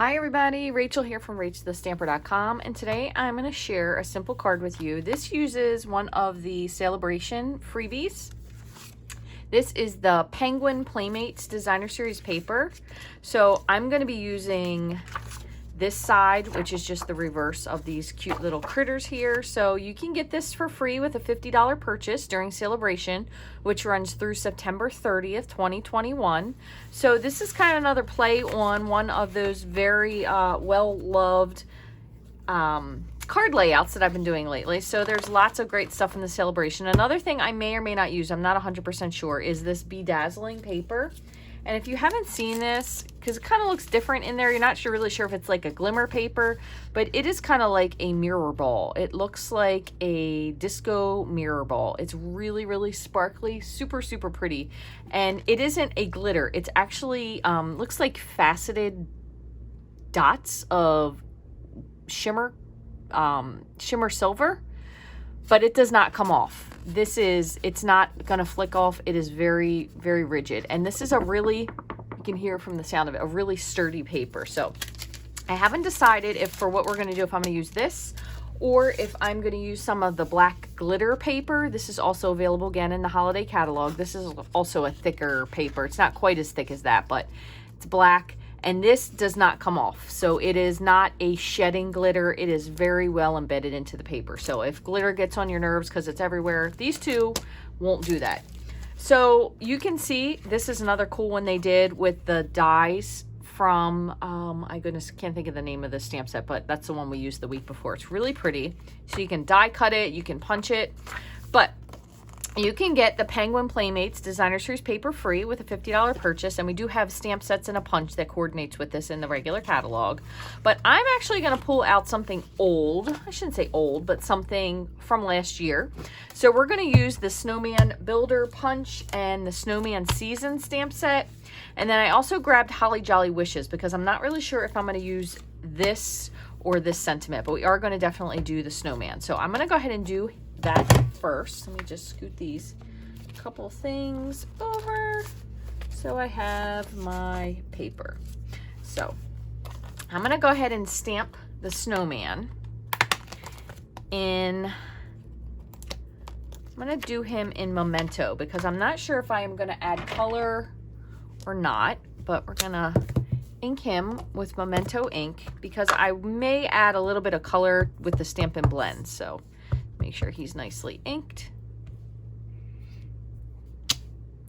Hi everybody, Rachel here from Rachthestamper.com, and today I'm going to share a simple card with you. This uses one of the Celebration freebies. This is the Penguin Playmates Designer Series paper. So I'm going to be using this side, which is just the reverse of these cute little critters here. So you can get this for free with a $50 purchase during Celebration, which runs through September 30th, 2021. So this is kind of another play on one of those very well-loved card layouts that I've been doing lately. So there's lots of great stuff in the Celebration. Another thing I may or may not use, I'm not 100% sure, is this Bedazzling Paper. And if you haven't seen this, because it kind of looks different in there, you're not really sure if it's like a glimmer paper, but it is kind of like a mirror ball. It looks like a disco mirror ball. It's really, really sparkly, super, super pretty. And it isn't a glitter. It's actually, looks like faceted dots of shimmer silver, but it does not come off. It's not gonna flick off. It is very, very rigid. And this is a really, you can hear from the sound of it, a really sturdy paper. So I haven't decided if for what we're gonna do, if I'm gonna use this or if I'm gonna use some of the black glitter paper. This is also available again in the holiday catalog. This is also a thicker paper. It's not quite as thick as that, but it's black. And this does not come off. So it is not a shedding glitter. It is very well embedded into the paper. So if glitter gets on your nerves because it's everywhere, these two won't do that. So you can see this is another cool one they did with the dies from, my goodness, can't think of the name of this stamp set, but that's the one we used the week before. It's really pretty. So you can die cut it, you can punch it, but you can get the Penguin Playmates Designer Series paper free with a $50 purchase, and we do have stamp sets and a punch that coordinates with this in the regular catalog. But I'm actually going to pull out something old. I shouldn't say old, but something from last year. So we're going to use the Snowman Builder Punch and the Snowman Season stamp set. And then I also grabbed Holly Jolly Wishes because I'm not really sure if I'm going to use this or this sentiment, but we are going to definitely do the snowman. So I'm going to go ahead and do that first. Let me just scoot these couple things over so I have my paper. So I'm going to go ahead and stamp the snowman in, I'm going to do him in Memento because I'm not sure if I am going to add color or not, but we're going to ink him with Memento ink because I may add a little bit of color with the Stampin' blend. So make sure he's nicely inked.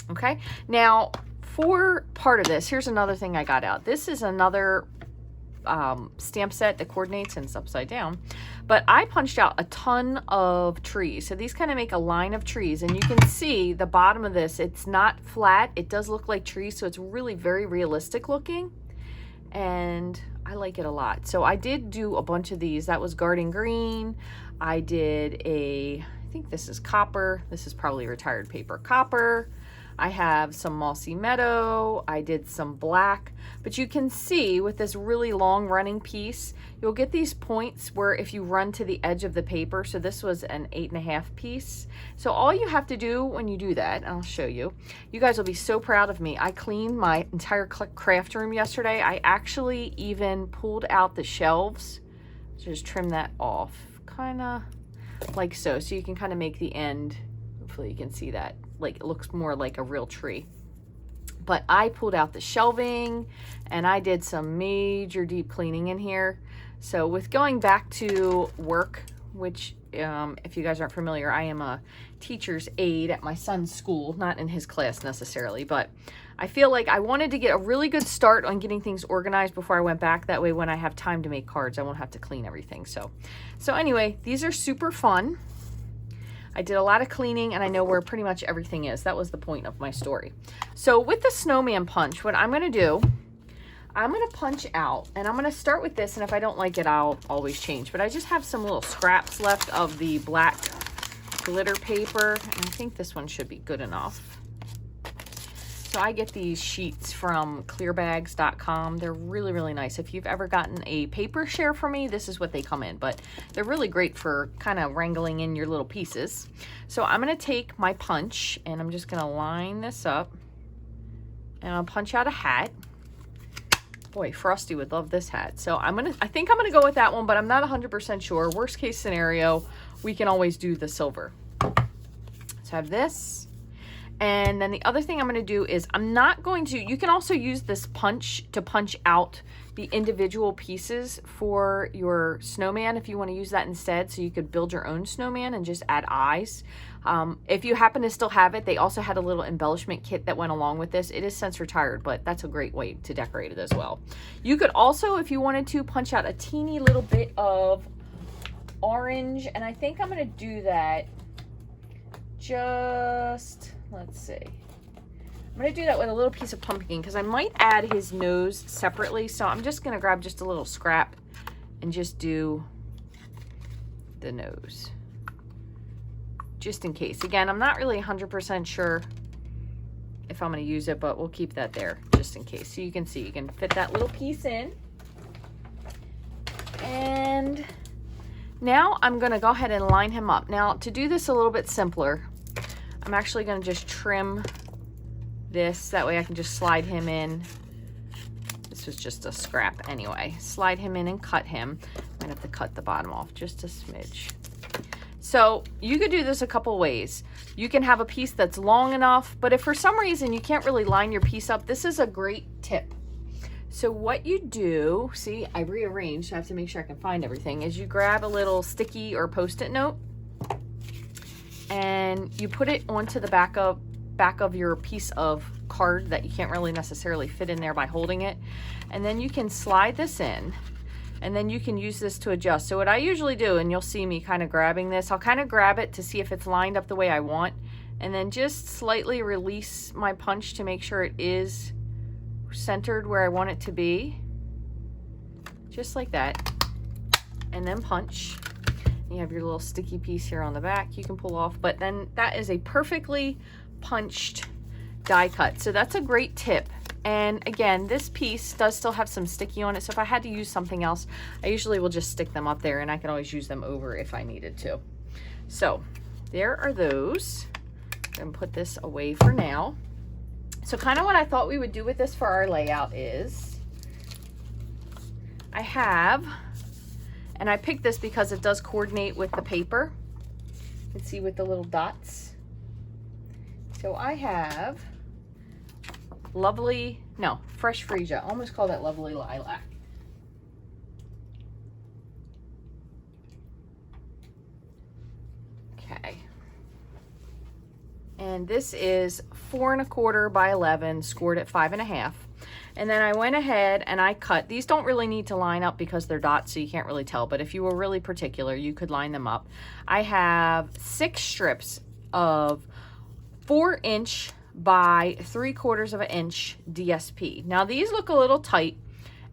Okay, now for part of this, here's another thing I got out. This is another stamp set that coordinates, and it's upside down, but I punched out a ton of trees. So these kind of make a line of trees, and you can see the bottom of this, it's not flat. It does look like trees, so it's really very realistic looking, and I like it a lot. So I did do a bunch of these. That was Garden Green. I did I think this is copper. This is probably retired paper copper. I have some mossy meadow. I did some black, but you can see with this really long running piece, you'll get these points where if you run to the edge of the paper, so this was an 8.5 piece. So all you have to do when you do that, and I'll show you, you guys will be so proud of me. I cleaned my entire craft room yesterday. I actually even pulled out the shelves. Just trim that off, kind of like so. So you can kind of make the end, hopefully you can see that, like it looks more like a real tree. But I pulled out the shelving and I did some major deep cleaning in here. So with going back to work, which if you guys aren't familiar, I am a teacher's aide at my son's school, not in his class necessarily, but I feel like I wanted to get a really good start on getting things organized before I went back. That way when I have time to make cards, I won't have to clean everything. So anyway, these are super fun. I did a lot of cleaning and I know where pretty much everything is. That was the point of my story. So with the Snowman Punch, what I'm going to do, I'm going to punch out, and I'm going to start with this, and if I don't like it, I'll always change. But I just have some little scraps left of the black glitter paper, and I think this one should be good enough. So I get these sheets from clearbags.com. They're really, really nice. If you've ever gotten a paper share from me, this is what they come in, but they're really great for kind of wrangling in your little pieces. So I'm going to take my punch, and I'm just going to line this up, and I'll punch out a hat. Boy, Frosty would love this hat. So I think I'm gonna go with that one, but I'm not 100% sure. Worst case scenario, we can always do the silver. So I have this. And then the other thing I'm going to do is I'm not going to, you can also use this punch to punch out the individual pieces for your snowman if you want to use that instead. So you could build your own snowman and just add eyes. If you happen to still have it, they also had a little embellishment kit that went along with this. It is since retired, but that's a great way to decorate it as well. You could also, if you wanted to, punch out a teeny little bit of orange. And I think I'm going to do that just... Let's see. I'm going to do that with a little piece of pumpkin because I might add his nose separately. So I'm just going to grab just a little scrap and just do the nose. Just in case. Again, I'm not really 100% sure if I'm going to use it, but we'll keep that there just in case. So you can see, you can fit that little piece in. And now I'm going to go ahead and line him up. Now, to do this a little bit simpler, I'm actually going to just trim this. That way I can just slide him in. This was just a scrap anyway. Slide him in and cut him. I'm going to have to cut the bottom off just a smidge. So you could do this a couple ways. You can have a piece that's long enough, but if for some reason you can't really line your piece up, this is a great tip. So what you do, see, I rearranged, so I have to make sure I can find everything, is you grab a little sticky or Post-it note, and you put it onto the back of your piece of card that you can't really necessarily fit in there by holding it. And then you can slide this in, and then you can use this to adjust. So what I usually do, and you'll see me kind of grabbing this, I'll kind of grab it to see if it's lined up the way I want, and then just slightly release my punch to make sure it is centered where I want it to be. Just like that. And then punch. You have your little sticky piece here on the back you can pull off, but then that is a perfectly punched die cut. So that's a great tip. And again, this piece does still have some sticky on it, so if I had to use something else, I usually will just stick them up there, and I can always use them over if I needed to. So there are those. I'm gonna put this away for now. So kind of what I thought we would do with this for our layout is I have, and I picked this because it does coordinate with the paper. You can see with the little dots. So I have fresh freesia. I almost call that lovely lilac. Okay. And this is 4 1/4 by 11, scored at 5 1/2. And then I went ahead and I cut. These don't really need to line up because they're dots, so you can't really tell. But if you were really particular, you could line them up. I have 6 strips of 4 inch by 3/4 inch DSP. Now these look a little tight,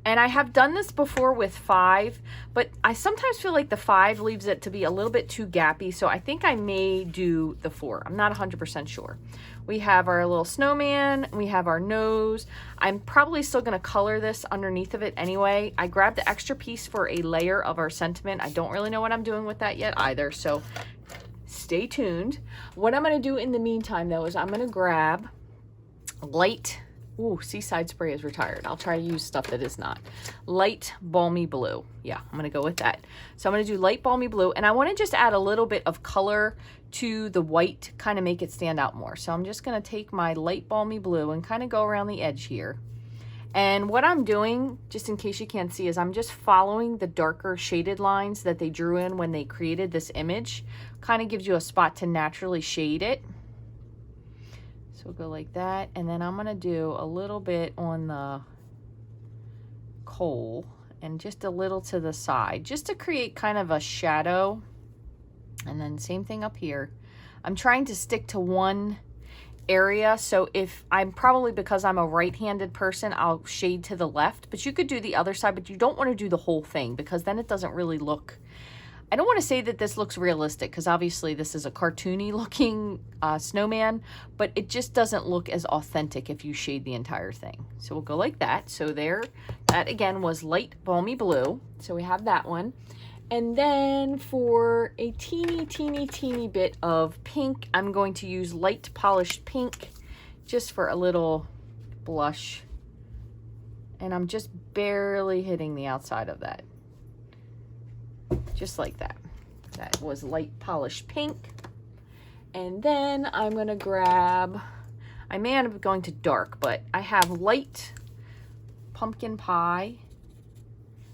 and I have done this before with 5, but I sometimes feel like the 5 leaves it to be a little bit too gappy, so I think I may do the 4. I'm not 100% sure. We have our little snowman, we have our nose. I'm probably still going to color this underneath of it anyway. I grabbed the extra piece for a layer of our sentiment. I don't really know what I'm doing with that yet either, so stay tuned. What I'm going to do in the meantime though is I'm going to grab light, Seaside Spray is retired. I'll try to use stuff that is not. Light Balmy Blue. Yeah, I'm going to go with that. So I'm going to do light Balmy Blue, and I want to just add a little bit of color to the white, kind of make it stand out more. So I'm just going to take my light Balmy Blue and kind of go around the edge here. And what I'm doing, just in case you can't see, is I'm just following the darker shaded lines that they drew in when they created this image. Kind of gives you a spot to naturally shade it. So we'll go like that, and then I'm going to do a little bit on the coal and just a little to the side, just to create kind of a shadow. And then same thing up here. I'm trying to stick to one area, so if I'm probably, because I'm a right-handed person, I'll shade to the left, but you could do the other side, but you don't want to do the whole thing because then it doesn't really look, I don't want to say that this looks realistic because obviously this is a cartoony looking snowman, but it just doesn't look as authentic if you shade the entire thing. So we'll go like that. So there, that again was light Balmy Blue. So we have that one. And then for a teeny bit of pink, I'm going to use light polished pink just for a little blush. And I'm just barely hitting the outside of that. Just like that. That was light polished pink. And then I'm gonna grab, I may end up going to dark, but I have light pumpkin pie.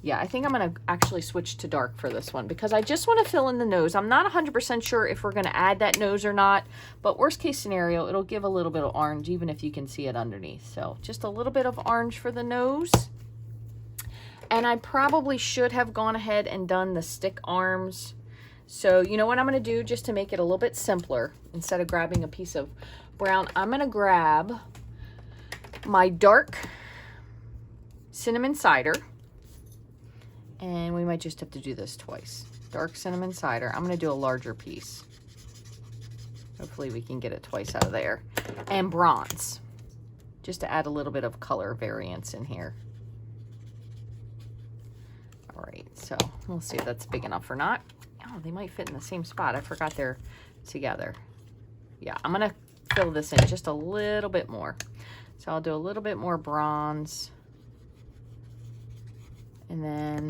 Yeah, I think I'm gonna actually switch to dark for this one because I just wanna fill in the nose. I'm not 100% sure if we're gonna add that nose or not, but worst case scenario, it'll give a little bit of orange even if you can see it underneath. So just a little bit of orange for the nose. And I probably should have gone ahead and done the stick arms. So you know what I'm gonna do just to make it a little bit simpler? Instead of grabbing a piece of brown, I'm gonna grab my dark cinnamon cider. And we might just have to do this twice. Dark cinnamon cider. I'm gonna do a larger piece. Hopefully we can get it twice out of there. And bronze, just to add a little bit of color variance in here. All right, so we'll see if that's big enough or not. Oh, they might fit in the same spot. I forgot they're together. Yeah, I'm gonna fill this in just a little bit more. So I'll do a little bit more bronze. And then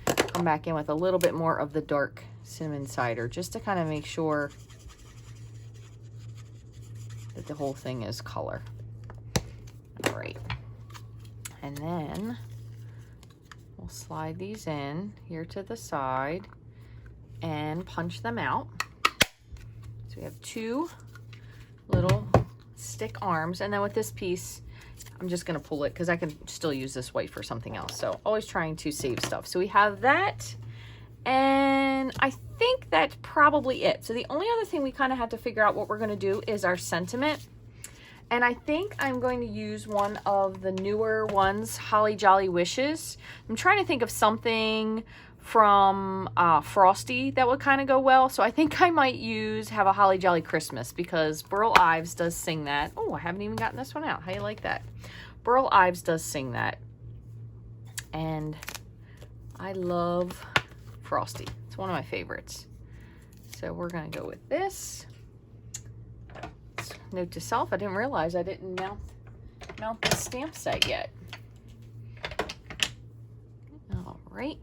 come back in with a little bit more of the dark cinnamon cider, just to kind of make sure that the whole thing is color. All right. And then we'll slide these in here to the side and punch them out. So we have two little stick arms. And then with this piece, I'm just gonna pull it because I can still use this white for something else. So always trying to save stuff. So we have that, and I think that's probably it. So the only other thing we kind of have to figure out what we're gonna do is our sentiment. And I think I'm going to use one of the newer ones, Holly Jolly Wishes. I'm trying to think of something from Frosty that would kind of go well. So I think I might have a Holly Jolly Christmas because Burl Ives does sing that. Oh, I haven't even gotten this one out. How you like that? Burl Ives does sing that. And I love Frosty. It's one of my favorites. So we're going to go with this. Note to self, I didn't realize I didn't mount the stamp set yet. All right.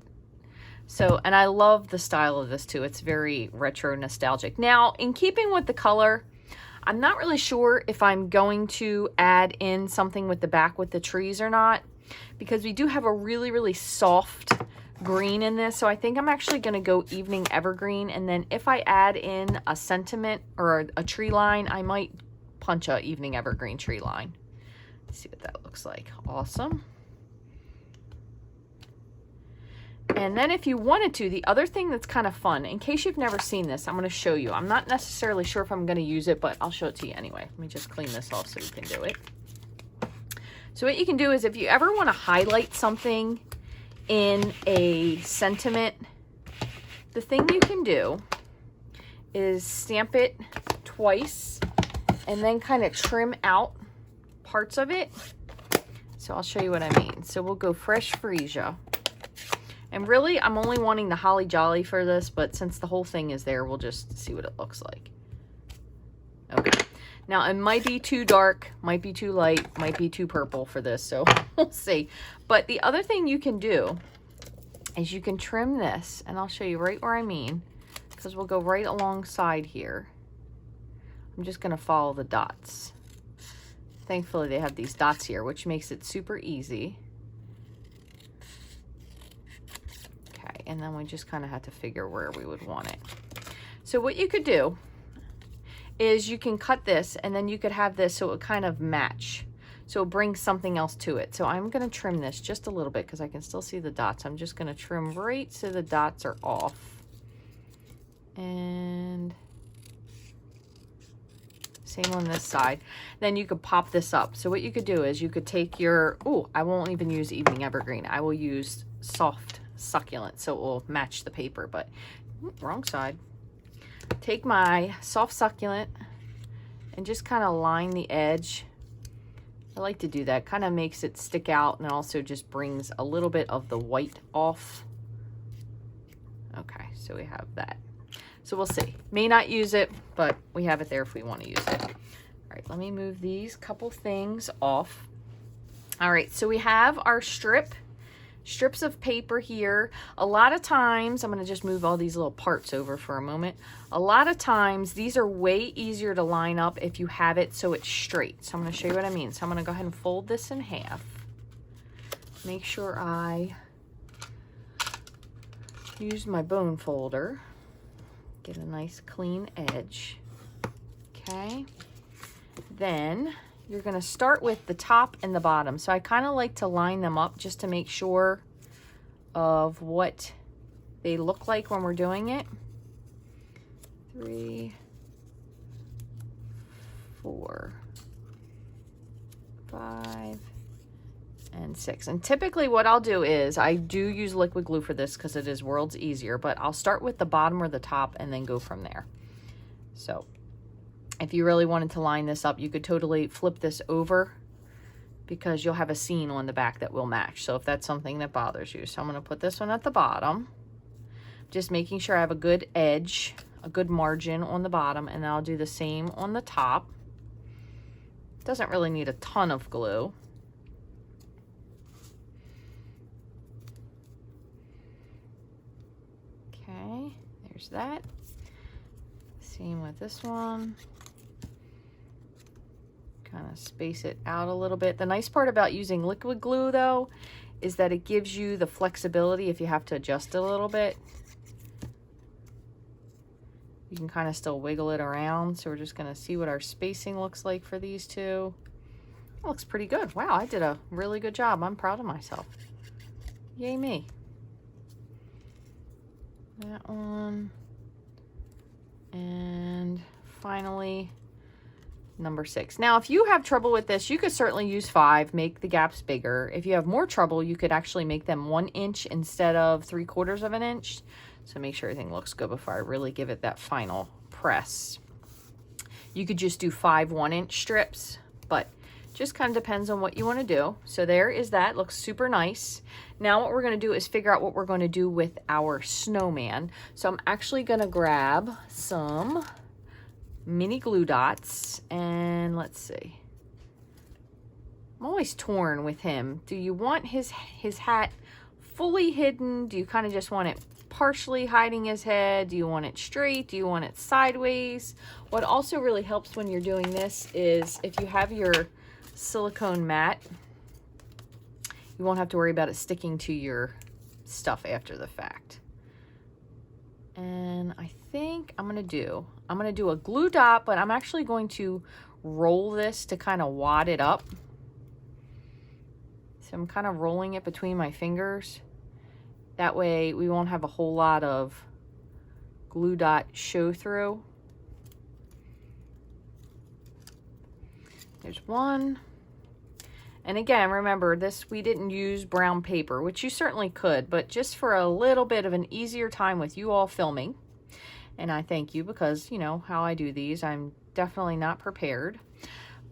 So, and I love the style of this too. It's very retro nostalgic. Now, in keeping with the color, I'm not really sure if I'm going to add in something with the back with the trees or not, because we do have a really, really soft green in this. So I think I'm actually going to go evening evergreen. And then if I add in a sentiment or a tree line, I might punch a evening evergreen tree line. Let's see what that looks like. Awesome. And then if you wanted to, the other thing that's kind of fun, in case you've never seen this, I'm going to show you. I'm not necessarily sure if I'm going to use it, but I'll show it to you anyway. Let me just clean this off so you can do it. So what you can do is if you ever want to highlight something in a sentiment, the thing you can do is stamp it twice and then kind of trim out parts of it. So I'll show you what I mean. So we'll go Fresh Freesia. And really, I'm only wanting the Holly Jolly for this, but since the whole thing is there, we'll just see what it looks like. Okay. Now, it might be too dark, might be too light, might be too purple for this, so we'll see. But the other thing you can do is you can trim this, and I'll show you right where I mean, because we'll go right alongside here. I'm just going to follow the dots. Thankfully, they have these dots here, which makes it super easy. And then we just kind of have to figure where we would want it. So what you could do is you can cut this and then you could have this so it would kind of match. So it brings something else to it. So I'm going to trim this just a little bit because I can still see the dots. I'm just going to trim right so the dots are off. And same on this side. Then you could pop this up. So what you could do is you could take your, oh, I won't even use Evening Evergreen. I will use Soft Succulent so it will match the paper, but wrong side. Take my Soft Succulent and just kind of line the edge. I like to do that. Kind of makes it stick out and also just brings a little bit of the white off. Okay, so we have that. So we'll see. May not use it, but we have it there if we want to use it. All right, let me move these couple things off. All right, so we have our strips of paper here. A lot of times, I'm going to just move all these little parts over for a moment. A lot of times, these are way easier to line up if you have it so it's straight. So I'm going to show you what I mean. So I'm going to go ahead and fold this in half. Make sure I use my bone folder. Get a nice clean edge. Okay. Then you're going to start with the top and the bottom. So I kind of like to line them up just to make sure of what they look like when we're doing it. 3, 4, 5, and 6. And typically what I'll do is I do use liquid glue for this because it is worlds easier, but I'll start with the bottom or the top and then go from there. So if you really wanted to line this up, you could totally flip this over because you'll have a seam on the back that will match. So if that's something that bothers you. So I'm going to put this one at the bottom, just making sure I have a good edge, a good margin on the bottom, and then I'll do the same on the top. Doesn't really need a ton of glue. Okay, there's that. Same with this one. Kind of space it out a little bit. The nice part about using liquid glue though is that it gives you the flexibility if you have to adjust it a little bit. You can kind of still wiggle it around. So we're just going to see what our spacing looks like for these two. It looks pretty good. Wow, I did a really good job. I'm proud of myself. Yay me. That one. And finally, number 6. Now, if you have trouble with this, you could certainly use 5, make the gaps bigger. If you have more trouble, you could actually make them 1 inch instead of 3/4 of an inch. So make sure everything looks good before I really give it that final press. You could just do 5 1-inch strips, but just kind of depends on what you want to do. So there is that. Looks super nice. Now what we're going to do is figure out what we're going to do with our snowman. So I'm actually going to grab some mini glue dots and let's see. I'm always torn with him. Do you want his hat fully hidden? Do you kind of just want it partially hiding his head? Do you want it straight? Do you want it sideways? What also really helps when you're doing this is if you have your silicone mat, you won't have to worry about it sticking to your stuff after the fact. And I think I'm gonna do a glue dot, but I'm actually going to roll this to kind of wad it up. So I'm kind of rolling it between my fingers. That way we won't have a whole lot of glue dot show through. There's one. And again, remember this, we didn't use brown paper, which you certainly could, but just for a little bit of an easier time with you all filming. And I thank you because, you know, how I do these, I'm definitely not prepared.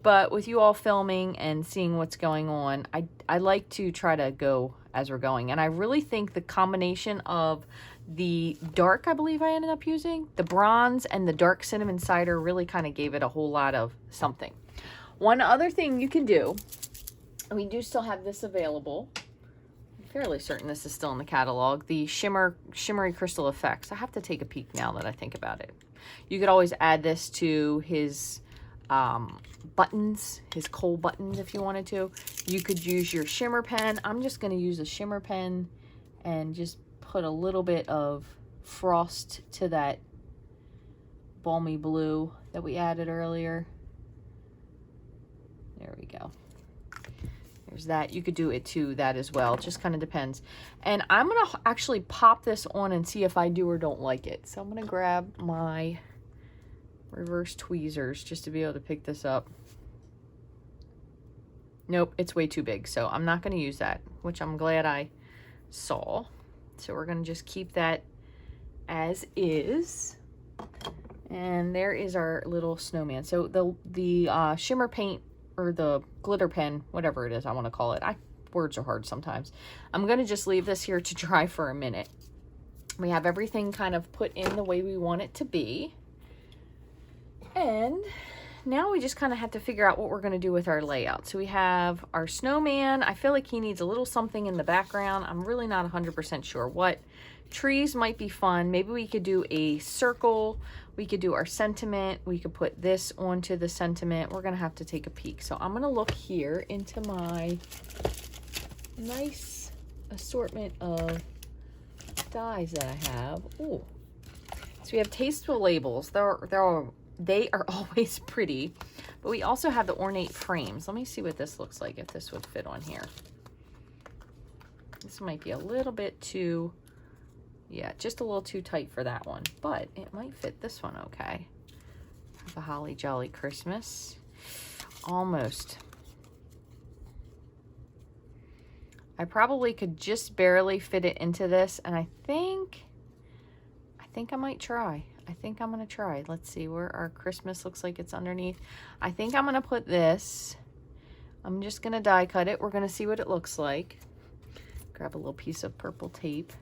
But with you all filming and seeing what's going on, I like to try to go as we're going. And I really think the combination of the dark, I believe I ended up using, the bronze and the dark cinnamon cider really kind of gave it a whole lot of something. One other thing you can do, we do still have this available. I'm fairly certain this is still in the catalog. The Shimmery Crystal Effects. I have to take a peek now that I think about it. You could always add this to his buttons, his coal buttons if you wanted to. You could use your shimmer pen. I'm just going to use a shimmer pen and just put a little bit of frost to that balmy blue that we added earlier. There we go. There's that. You could do it to that as well. It just kind of depends. And I'm going to actually pop this on and see if I do or don't like it. So I'm going to grab my reverse tweezers just to be able to pick this up. Nope, it's way too big. So I'm not going to use that, which I'm glad I saw. So we're going to just keep that as is. And there is our little snowman. So the shimmer paint, or the glitter pen, whatever it is I want to call it. Words are hard sometimes. I'm going to just leave this here to dry for a minute. We have everything kind of put in the way we want it to be. And now we just kind of have to figure out what we're going to do with our layout. So we have our snowman. I feel like he needs a little something in the background. I'm really not 100% sure what. Trees might be fun. Maybe we could do a circle. We could do our sentiment. We could put this onto the sentiment. We're going to have to take a peek. So I'm going to look here into my nice assortment of dies that I have. Ooh. So we have tasteful labels. They are always pretty, but we also have the ornate frames. Let me see what this looks like, if this would fit on here. This might be a little bit too, yeah, just a little too tight for that one, but it might fit this one okay. Have a holly jolly Christmas. Almost. I probably could just barely fit it into this, and I think I might try. I think I'm going to try. Let's see where our Christmas looks like it's underneath. I think I'm going to put this. I'm just going to die cut it. We're going to see what it looks like. Grab a little piece of purple tape.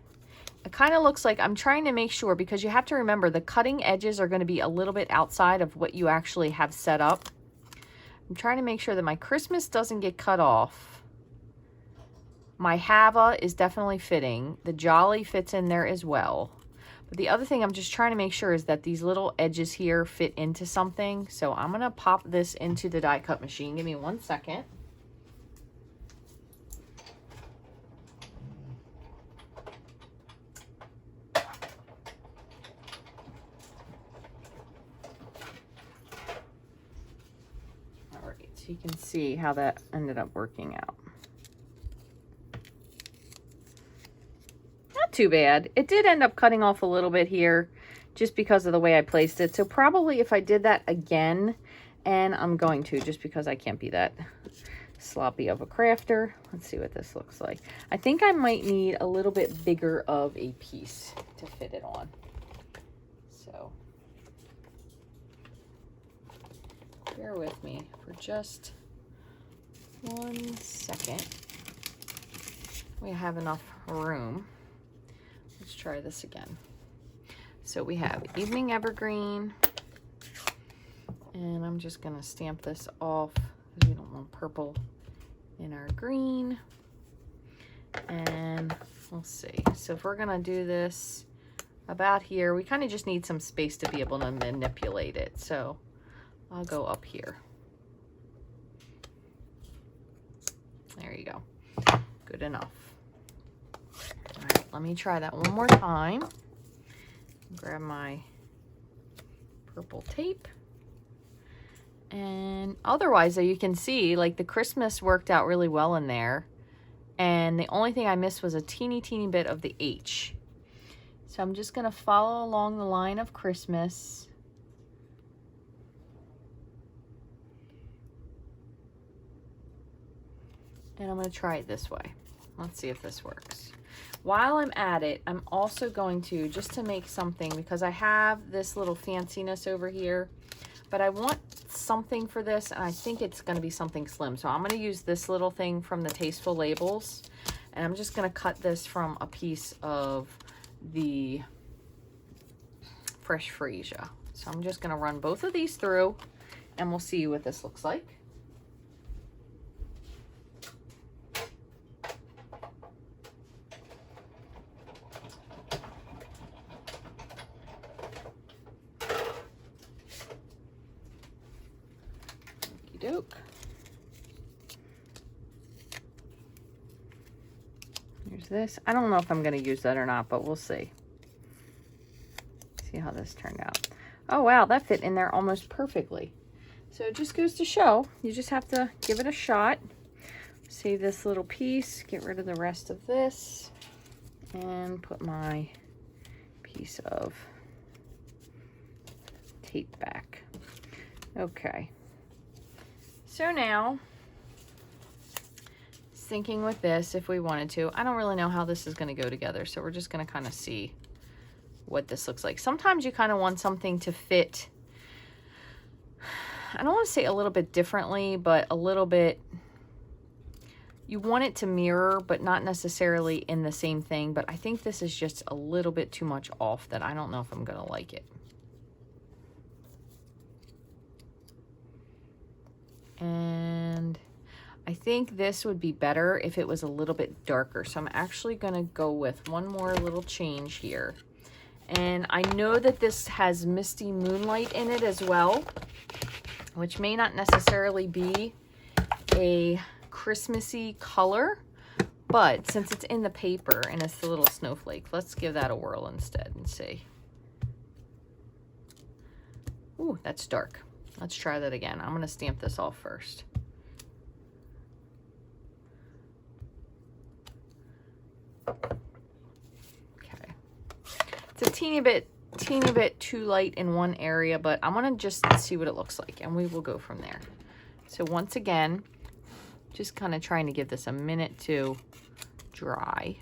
It kind of looks like, I'm trying to make sure, because you have to remember the cutting edges are going to be a little bit outside of what you actually have set up. I'm trying to make sure that my Christmas doesn't get cut off. My Hava is definitely fitting. The Jolly fits in there as well. But the other thing I'm just trying to make sure is that these little edges here fit into something. So I'm going to pop this into the die cut machine. Give me 1 second. All right, so you can see how that ended up working out. Too bad. It did end up cutting off a little bit here just because of the way I placed it. So probably if I did that again, and I'm going to just because I can't be that sloppy of a crafter. Let's see what this looks like. I think I might need a little bit bigger of a piece to fit it on. So bear with me for just 1 second. We have enough room. Let's try this again. So we have Evening Evergreen, and I'm just gonna stamp this off because we don't want purple in our green. And we'll see. So if we're gonna do this about here, we kind of just need some space to be able to manipulate it. So I'll go up here. There you go. Good enough. All right, let me try that one more time. Grab my purple tape. And otherwise, though, you can see, like, the Christmas worked out really well in there. And the only thing I missed was a teeny bit of the H. So I'm just going to follow along the line of Christmas. And I'm going to try it this way. Let's see if this works. While I'm at it, I'm also going to, just to make something, because I have this little fanciness over here, but I want something for this, and I think it's going to be something slim. So I'm going to use this little thing from the Tasteful Labels, and I'm just going to cut this from a piece of the Fresh Freesia. So I'm just going to run both of these through, and we'll see what this looks like. Doke. Here's this. I don't know if I'm going to use that or not, but we'll see. See how this turned out. Oh, wow, that fit in there almost perfectly. So it just goes to show, you just have to give it a shot. Save this little piece, get rid of the rest of this, and put my piece of tape back. Okay. So now, thinking with this, if we wanted to, I don't really know how this is going to go together, so we're just going to kind of see what this looks like. Sometimes you kind of want something to fit, I don't want to say a little bit differently, but a little bit, you want it to mirror, but not necessarily in the same thing. But I think this is just a little bit too much off that I don't know if I'm going to like it. And I think this would be better if it was a little bit darker. So I'm actually gonna go with one more little change here. And I know that this has Misty Moonlight in it as well, which may not necessarily be a Christmassy color, but since it's in the paper and it's the little snowflake, let's give that a whirl instead and see. Ooh, that's dark. Let's try that again. I'm gonna stamp this off first. Okay. It's a teeny bit too light in one area, but I'm gonna just see what it looks like and we will go from there. So once again, just kind of trying to give this a minute to dry.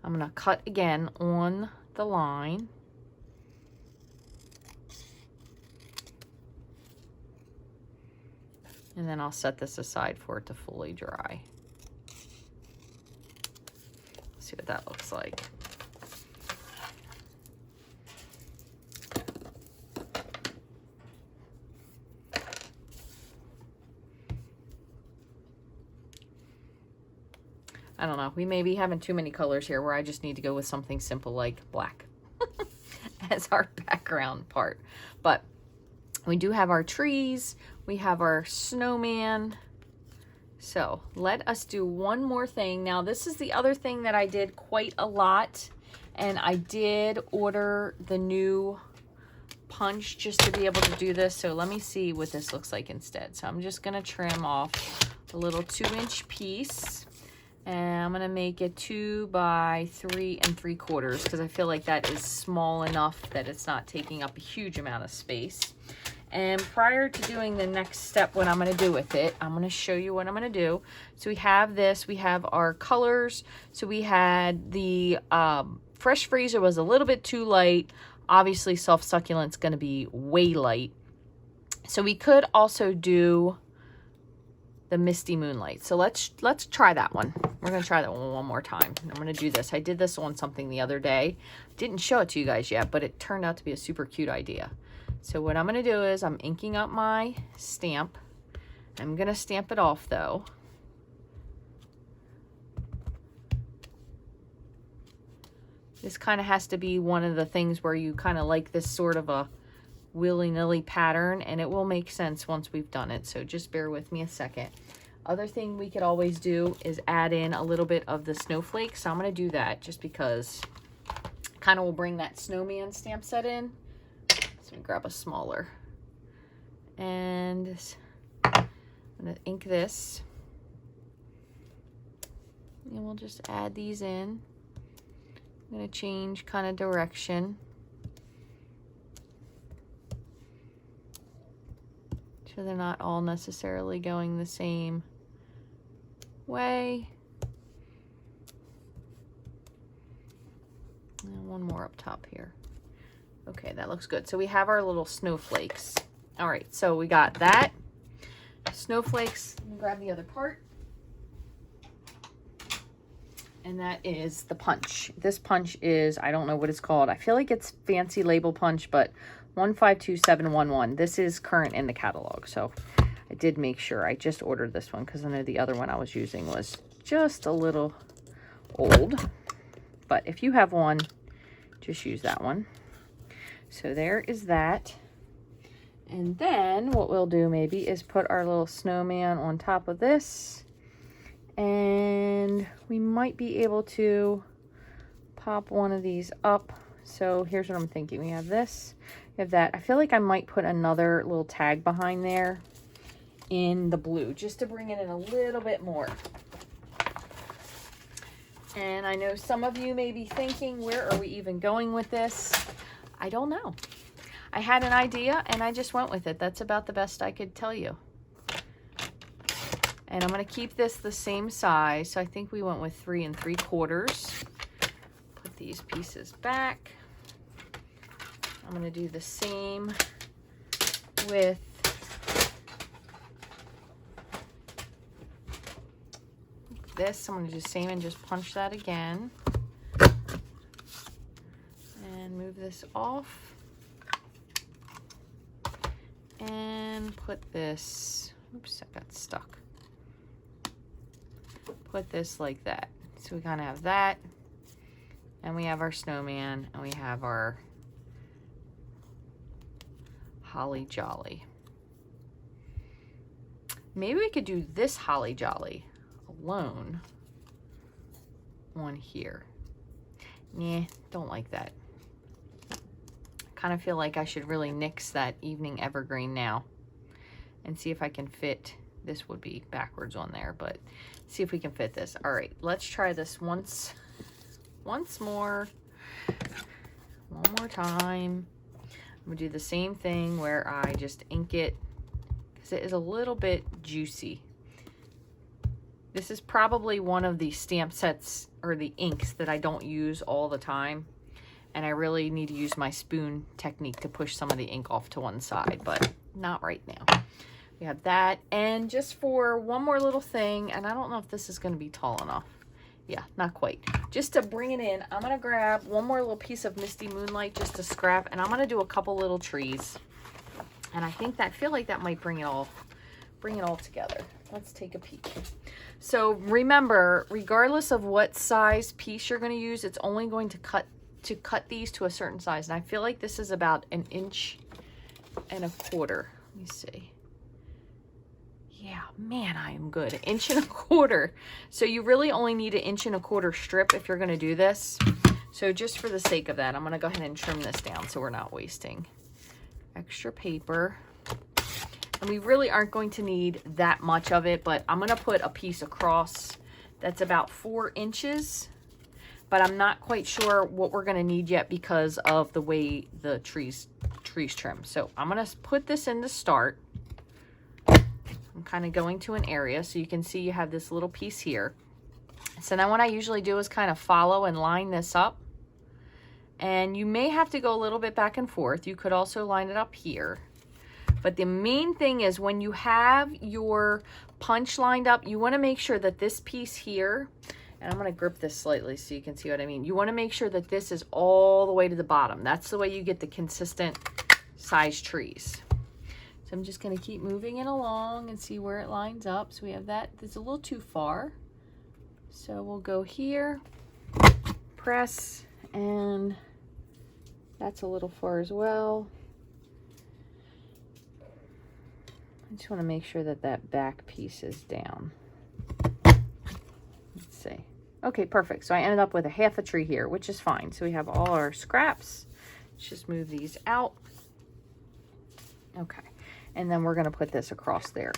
I'm gonna cut again on the line. And then I'll set this aside for it to fully dry. See what that looks like. I don't know, we may be having too many colors here where I just need to go with something simple like black as our background part. But we do have our trees, we have our snowman. So let us do one more thing. Now this is the other thing that I did quite a lot, and I did order the new punch just to be able to do this. So let me see what this looks like instead. So I'm just gonna trim off a little 2-inch piece, and I'm gonna make it 2 by 3 3/4 because I feel like that is small enough that it's not taking up a huge amount of space. And prior to doing the next step, what I'm going to do with it, I'm going to show you what I'm going to do. So we have this, we have our colors. So we had the Fresh Freezer was a little bit too light. Obviously, Soft Succulent's going to be way light. So we could also do the Misty Moonlight. So let's try that one. We're going to try that one more time. I'm going to do this. I did this on something the other day. Didn't show it to you guys yet, but it turned out to be a super cute idea. So what I'm going to do is I'm inking up my stamp. I'm going to stamp it off though. This kind of has to be one of the things where you kind of like this sort of a willy-nilly pattern, and it will make sense once we've done it. So just bear with me a second. Other thing we could always do is add in a little bit of the snowflakes. So I'm going to do that just because kind of will bring that snowman stamp set in. So I'm gonna grab a smaller, and I'm gonna ink this, and we'll just add these in. I'm gonna change kind of direction so they're not all necessarily going the same way. And one more up top here. Okay, that looks good. So we have our little snowflakes. All right, so we got that. Snowflakes. Let me grab the other part. And that is the punch. This punch is, I don't know what it's called. I feel like it's fancy label punch, but 152711. This is current in the catalog. So I did make sure. I just ordered this one because I know the other one I was using was just a little old. But if you have one, just use that one. So there is that. And then what we'll do maybe is put our little snowman on top of this. And we might be able to pop one of these up. So here's what I'm thinking. We have this, we have that. I feel like I might put another little tag behind there in the blue just to bring it in a little bit more. And I know some of you may be thinking, where are we even going with this? I don't know. I had an idea and I just went with it. That's about the best I could tell you. And I'm going to keep this the same size. So I think we went with 3 3/4. Put these pieces back. I'm going to do the same with this. I'm going to do the same and just punch that again. And move this off. and put this, oops, I got stuck. Put this like that. So we kind of have that, and we have our snowman, and we have our holly jolly. Maybe we could do this holly jolly alone on here. Nah, don't like that. Kind of feel like I should really nix that evening evergreen now and see if I can fit. This would be backwards on there, but see if we can fit this. All right, let's try this once more. One more time. I'm gonna do the same thing where I just ink it because it is a little bit juicy. This is probably one of the stamp sets or the inks that I don't use all the time. And I really need to use my spoon technique to push some of the ink off to one side, but not right now. We have that. And just for one more little thing, and I don't know if this is going to be tall enough. Yeah, not quite. Just to bring it in, I'm going to grab one more little piece of Misty Moonlight just to scrap, and I'm going to do a couple little trees. And I think that, I feel like that might bring it all together. Let's take a peek. So remember, regardless of what size piece you're going to use, it's only going to cut these to a certain size. And I feel like this is about 1.25 inches. Let me see. Yeah, man, I am good. 1.25 inches. So you really only need 1.25 inch strip if you're going to do this. So just for the sake of that, I'm going to go ahead and trim this down so we're not wasting extra paper. And we really aren't going to need that much of it, but I'm going to put a piece across that's about 4 inches. But I'm not quite sure what we're going to need yet because of the way the trees trim. So I'm going to put this in to start. I'm kind of going to an area so you can see you have this little piece here. So then what I usually do is kind of follow and line this up. And you may have to go a little bit back and forth. You could also line it up here. But the main thing is when you have your punch lined up, you want to make sure that this piece here, and I'm going to grip this slightly so you can see what I mean. You want to make sure that this is all the way to the bottom. That's the way you get the consistent size trees. So I'm just going to keep moving it along and see where it lines up. So we have that. It's a little too far. So we'll go here, press, and that's a little far as well. I just want to make sure that that back piece is down. Let's see. Okay, perfect. So I ended up with a half a tree here, which is fine. So we have all our scraps. Let's just move these out. Okay. And then we're going to put this across there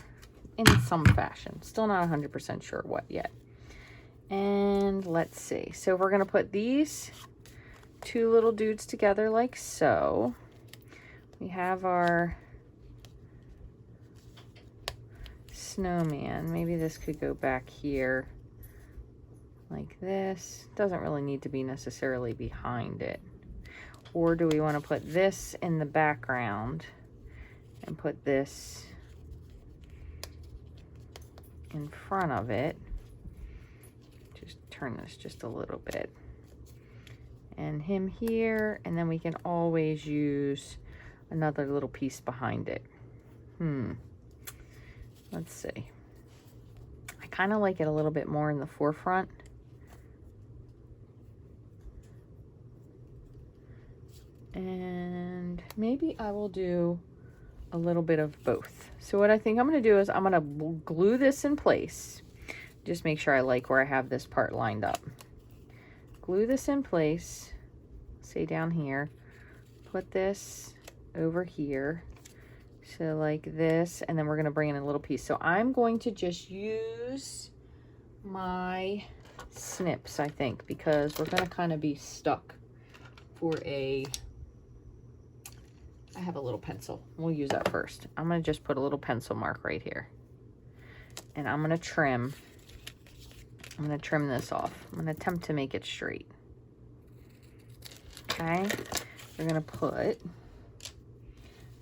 in some fashion. Still not 100% sure what yet. And let's see. So we're going to put these two little dudes together like so. We have our snowman. Maybe this could go back here like this. Doesn't really need to be necessarily behind it. Or do we want to put this in the background and put this in front of it? Just turn this just a little bit. And him here, and then we can always use another little piece behind it. Let's see. I kind of like it a little bit more in the forefront. And maybe I will do a little bit of both. So what I think I'm going to do is I'm going to glue this in place. Just make sure I like where I have this part lined up. Glue this in place, say down here, put this over here, so like this, and then we're going to bring in a little piece. So I'm going to just use my snips, I think, because we're going to kind of be stuck for a, I have a little pencil. We'll use that first. I'm going to just put a little pencil mark right here, and I'm going to trim. I'm going to trim this off. I'm going to attempt to make it straight. Okay, we're going to put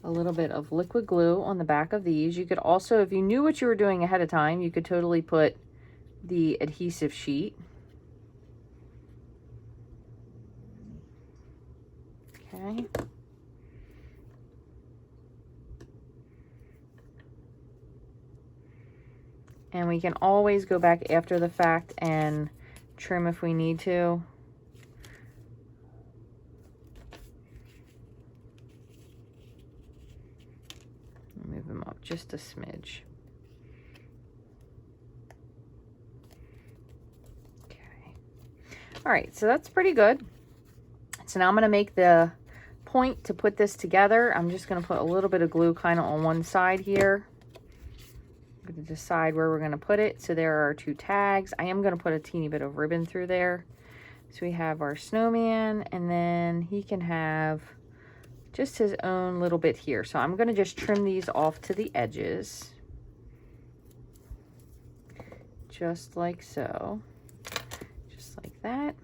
a little bit of liquid glue on the back of these. You could also, if you knew what you were doing ahead of time, you could totally put the adhesive sheet. Okay. And we can always go back after the fact and trim if we need to. Move them up just a smidge. Okay. All right, so that's pretty good. So now I'm going to make the point to put this together. I'm just going to put a little bit of glue kind of on one side here. I'm going to decide where we're going to put it. So there are 2 tags. I am going to put a teeny bit of ribbon through there. So we have our snowman, and then he can have just his own little bit here. So I'm going to just trim these off to the edges. Just like so. Just like that.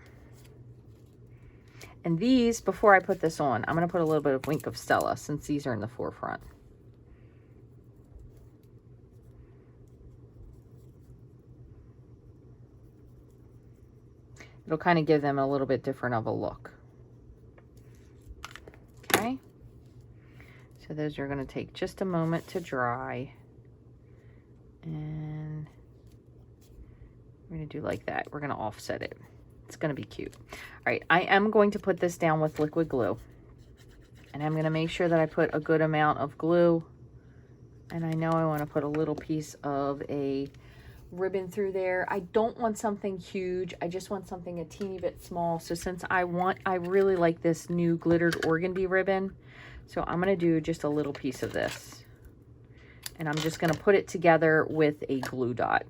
And these, before I put this on, I'm going to put a little bit of Wink of Stella since these are in the forefront. It'll kind of give them a little bit different of a look. Okay. So those are going to take just a moment to dry. And we're going to do like that. We're going to offset it. It's going to be cute. All right, I am going to put this down with liquid glue. And I'm going to make sure that I put a good amount of glue. And I know I want to put a little piece of a ribbon through there. I don't want something huge. I just want something a teeny bit small. So since I really like this new glittered organdy ribbon. So I'm going to do just a little piece of this. And I'm just going to put it together with a glue dot.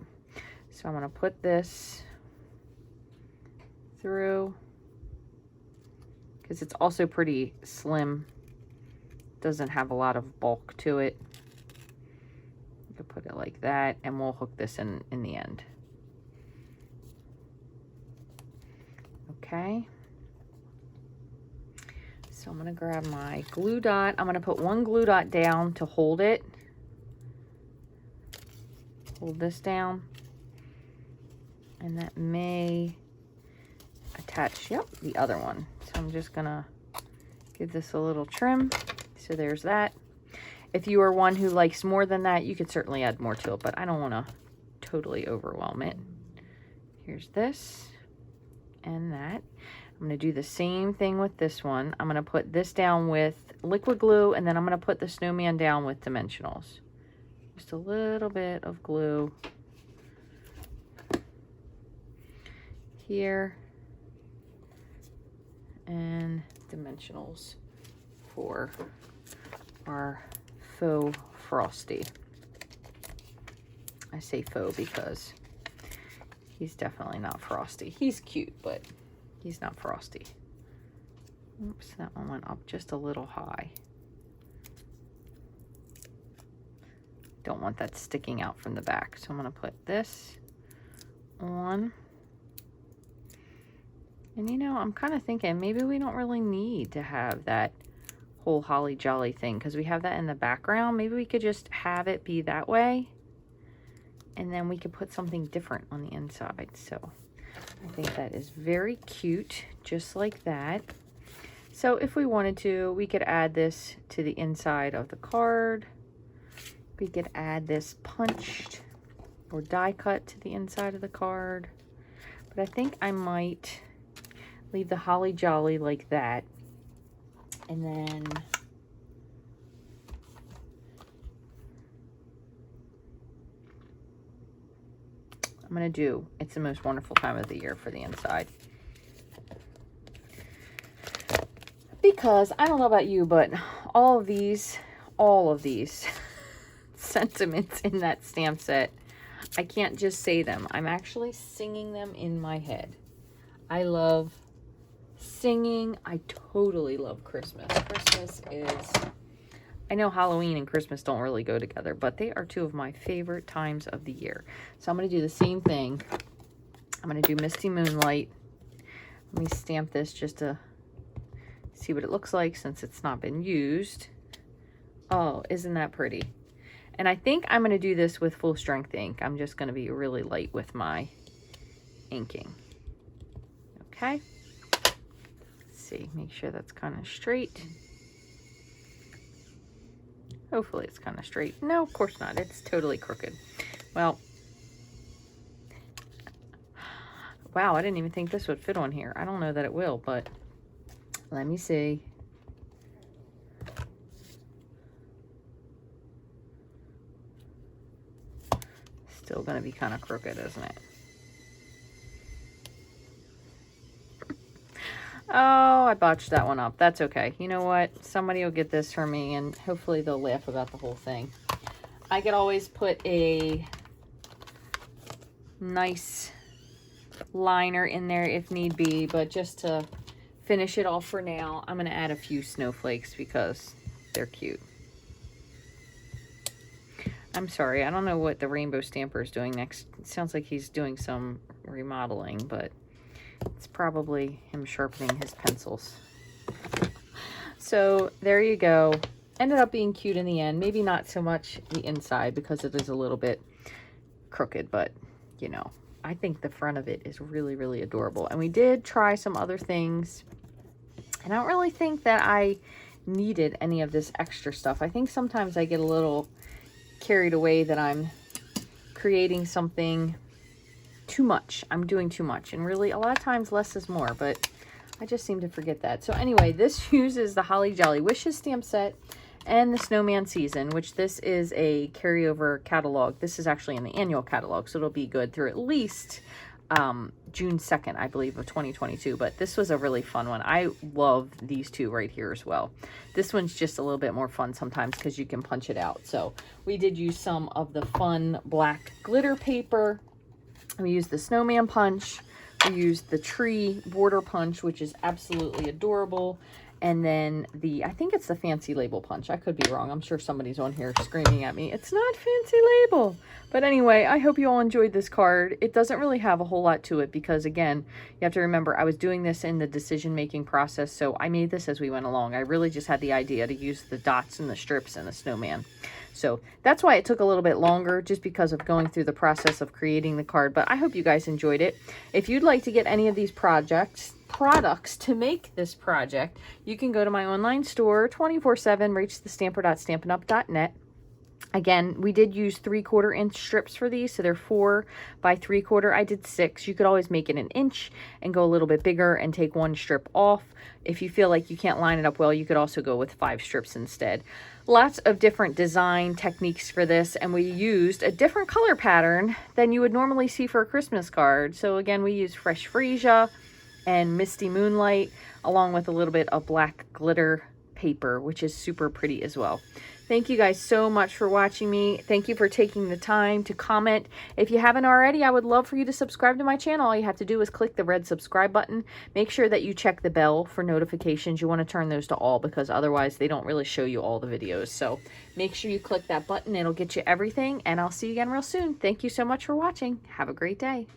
So I'm going to put this through, because it's also pretty slim, doesn't have a lot of bulk to it. You could put it like that, and we'll hook this in the end. Okay, so I'm going to grab my glue dot. I'm going to put one glue dot down to hold it, hold this down, and that may attach, yep, the other one. So I'm just gonna give this a little trim. So there's that. If you are one who likes more than that, you could certainly add more to it, but I don't want to totally overwhelm it. Here's this and that. I'm going to do the same thing with this one. I'm going to put this down with liquid glue, and then I'm going to put the snowman down with dimensionals. Just a little bit of glue here. And dimensionals for our faux frosty. I say faux because he's definitely not frosty. He's cute, but he's not frosty. Oops, that one went up just a little high. Don't want that sticking out from the back. So I'm going to put this on. And you know, I'm kind of thinking maybe we don't really need to have that whole holly jolly thing, because we have that in the background. Maybe we could just have it be that way, and then we could put something different on the inside. So I think that is very cute, just like that. So if we wanted to, we could add this to the inside of the card. We could add this punched or die cut to the inside of the card. But I think I might leave the holly jolly like that, and then I'm gonna do It's the Most Wonderful Time of the Year for the inside, because I don't know about you, but all of these sentiments in that stamp set, I can't just say them. I'm actually singing them in my head. I love singing. I totally love Christmas. Christmas is, I know Halloween and Christmas don't really go together, but they are two of my favorite times of the year. So I'm going to do the same thing. I'm going to do Misty Moonlight. Let me stamp this just to see what it looks like since it's not been used. Oh, isn't that pretty? And I think I'm going to do this with full strength ink. I'm just going to be really light with my inking. Okay. See, make sure that's kind of straight. Hopefully it's kind of straight. No, of course not. It's totally crooked. Well, Wow, I didn't even think this would fit on here. I don't know that it will, but let me see. Still going to be kind of crooked, isn't it? Oh, I botched that one up. That's okay. You know what? Somebody will get this for me, and hopefully they'll laugh about the whole thing. I could always put a nice liner in there if need be, but just to finish it off for now, I'm going to add a few snowflakes because they're cute. I'm sorry, I don't know what the rainbow stamper is doing next. It sounds like he's doing some remodeling, but it's probably him sharpening his pencils. So there you go. Ended up being cute in the end. Maybe not so much the inside because it is a little bit crooked, but you know, I think the front of it is really, really adorable. And we did try some other things, and I don't really think that I needed any of this extra stuff. I think sometimes I get a little carried away that I'm creating something too much. I'm doing too much, and really a lot of times less is more, but I just seem to forget that. So anyway, this uses the Holly Jolly Wishes stamp set and the Snowman Season, which this is a carryover catalog. This is actually in the annual catalog, so it'll be good through at least June 2nd, I believe, of 2022. But this was a really fun one. I love these two right here as well. This one's just a little bit more fun sometimes because you can punch it out. So we did use some of the fun black glitter paper. We used the Snowman Punch. We used the tree border punch, which is absolutely adorable. And then I think it's the fancy label punch. I could be wrong. I'm sure somebody's on here screaming at me. It's not fancy label. But anyway, I hope you all enjoyed this card. It doesn't really have a whole lot to it because, again, you have to remember I was doing this in the decision-making process, so I made this as we went along. I really just had the idea to use the dots and the strips and the snowman. So that's why it took a little bit longer, just because of going through the process of creating the card. But I hope you guys enjoyed it. If you'd like to get any of these products to make this project, you can go to my online store 24/7, rachthestamper.stampinup.net. Again, we did use 3/4 inch strips for these, so they're 4 by 3/4. I did 6. You could always make it an inch and go a little bit bigger and take one strip off. If you feel like you can't line it up well, you could also go with 5 strips instead. Lots of different design techniques for this, and we used a different color pattern than you would normally see for a Christmas card. So again, we used Fresh Freesia and Misty Moonlight, along with a little bit of black glitter paper, which is super pretty as well. Thank you guys so much for watching me. Thank you for taking the time to comment. If you haven't already, I would love for you to subscribe to my channel. All you have to do is click the red subscribe button. Make sure that you check the bell for notifications. You want to turn those to all because otherwise they don't really show you all the videos. So make sure you click that button. It'll get you everything, and I'll see you again real soon. Thank you so much for watching. Have a great day.